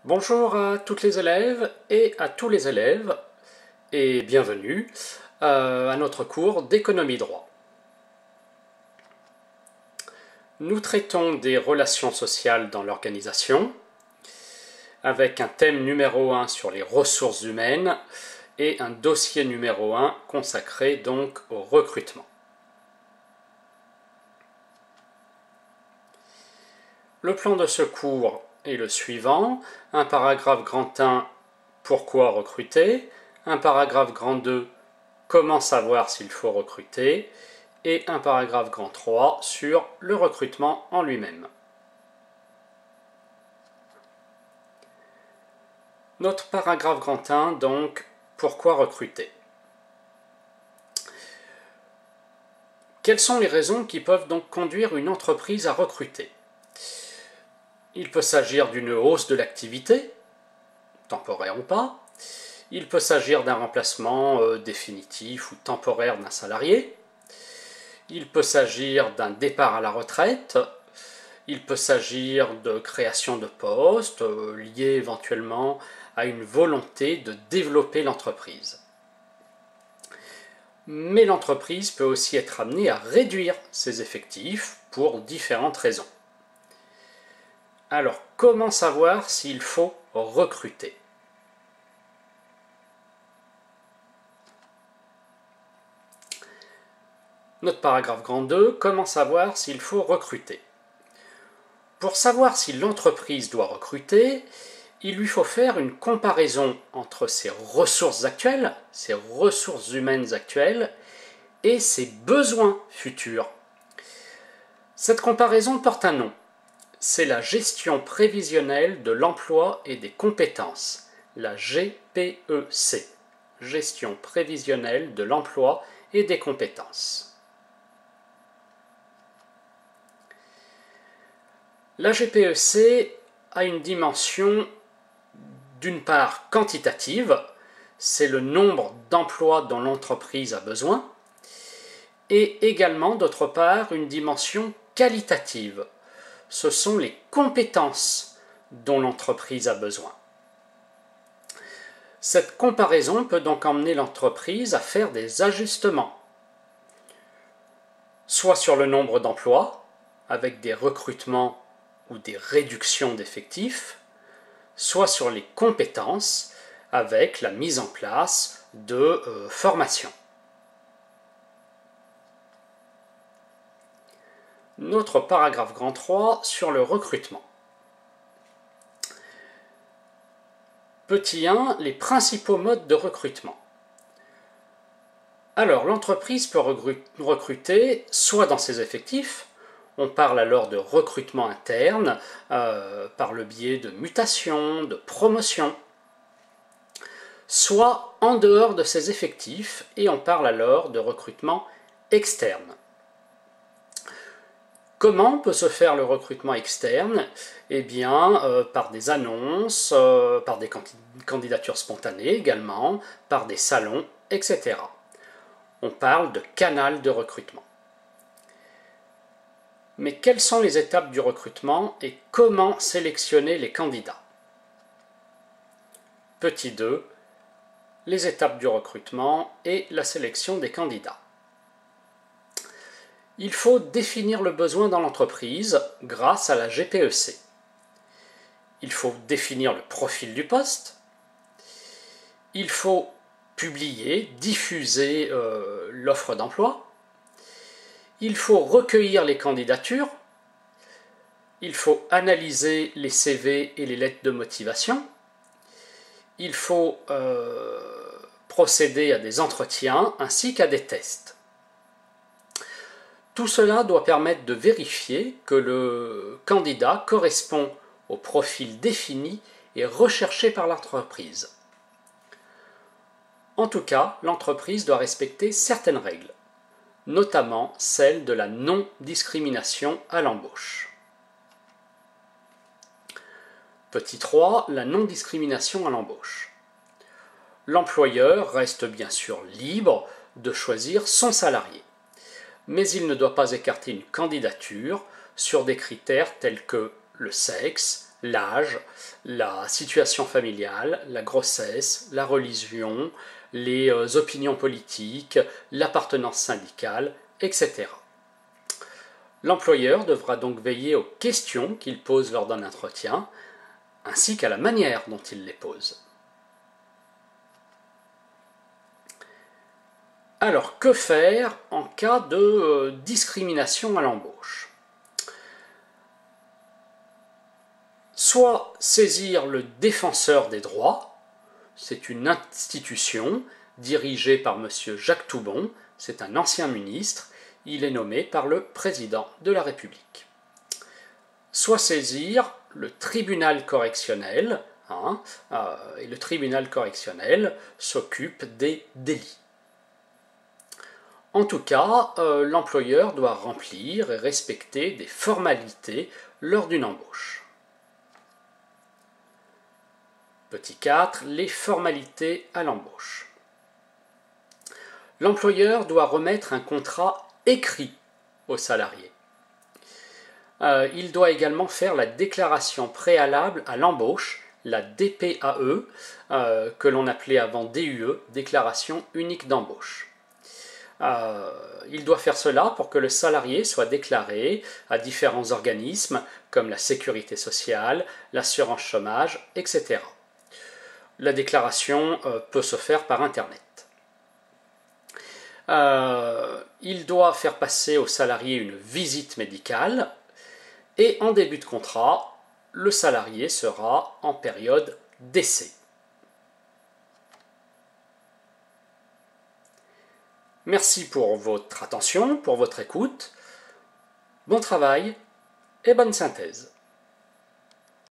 Bonjour à toutes les élèves et à tous les élèves et bienvenue à notre cours d'économie droit. Nous traitons des relations sociales dans l'organisation avec un thème numéro 1 sur les ressources humaines et un dossier numéro 1 consacré donc au recrutement. Le plan de ce cours est le suivant, un paragraphe grand 1, pourquoi recruter, un paragraphe grand 2, comment savoir s'il faut recruter, et un paragraphe grand 3 sur le recrutement en lui-même. Notre paragraphe grand 1, donc, pourquoi recruter? Quelles sont les raisons qui peuvent donc conduire une entreprise à recruter? Il peut s'agir d'une hausse de l'activité, temporaire ou pas. Il peut s'agir d'un remplacement définitif ou temporaire d'un salarié. Il peut s'agir d'un départ à la retraite. Il peut s'agir de création de postes liés éventuellement à une volonté de développer l'entreprise. Mais l'entreprise peut aussi être amenée à réduire ses effectifs pour différentes raisons. Alors, comment savoir s'il faut recruter? Notre paragraphe grand 2, comment savoir s'il faut recruter? Pour savoir si l'entreprise doit recruter, il lui faut faire une comparaison entre ses ressources actuelles, ses ressources humaines actuelles, et ses besoins futurs. Cette comparaison porte un nom. C'est la gestion prévisionnelle de l'emploi et des compétences, la GPEC, gestion prévisionnelle de l'emploi et des compétences. La GPEC a une dimension d'une part quantitative, c'est le nombre d'emplois dont l'entreprise a besoin, et également d'autre part une dimension qualitative. Ce sont les compétences dont l'entreprise a besoin. Cette comparaison peut donc emmener l'entreprise à faire des ajustements, soit sur le nombre d'emplois, avec des recrutements ou des réductions d'effectifs, soit sur les compétences, avec la mise en place de formations. Notre paragraphe grand 3 sur le recrutement. Petit 1, les principaux modes de recrutement. Alors, l'entreprise peut recruter soit dans ses effectifs, on parle alors de recrutement interne par le biais de mutation, de promotion, soit en dehors de ses effectifs et on parle alors de recrutement externe. Comment peut se faire le recrutement externe? Eh bien, par des annonces, par des candidatures spontanées également, par des salons, etc. On parle de canal de recrutement. Mais quelles sont les étapes du recrutement et comment sélectionner les candidats? Petit 2, les étapes du recrutement et la sélection des candidats. Il faut définir le besoin dans l'entreprise grâce à la GPEC. Il faut définir le profil du poste. Il faut publier, diffuser l'offre d'emploi. Il faut recueillir les candidatures. Il faut analyser les CV et les lettres de motivation. Il faut procéder à des entretiens ainsi qu'à des tests. Tout cela doit permettre de vérifier que le candidat correspond au profil défini et recherché par l'entreprise. En tout cas, l'entreprise doit respecter certaines règles, notamment celle de la non-discrimination à l'embauche. Petit 3, la non-discrimination à l'embauche. L'employeur reste bien sûr libre de choisir son salarié, mais il ne doit pas écarter une candidature sur des critères tels que le sexe, l'âge, la situation familiale, la grossesse, la religion, les opinions politiques, l'appartenance syndicale, etc. L'employeur devra donc veiller aux questions qu'il pose lors d'un entretien, ainsi qu'à la manière dont il les pose. Alors, que faire en cas de discrimination à l'embauche? Soit saisir le défenseur des droits, c'est une institution dirigée par M. Jacques Toubon, c'est un ancien ministre, il est nommé par le président de la République. Soit saisir le tribunal correctionnel, et le tribunal correctionnel s'occupe des délits. En tout cas, l'employeur doit remplir et respecter des formalités lors d'une embauche. Petit 4, les formalités à l'embauche. L'employeur doit remettre un contrat écrit au salarié. Il doit également faire la déclaration préalable à l'embauche, la DPAE, que l'on appelait avant DUE, déclaration unique d'embauche. Il doit faire cela pour que le salarié soit déclaré à différents organismes comme la sécurité sociale, l'assurance chômage, etc. La déclaration peut se faire par Internet. Il doit faire passer au salarié une visite médicale et en début de contrat, le salarié sera en période d'essai. Merci pour votre attention, pour votre écoute. Bon travail et bonne synthèse.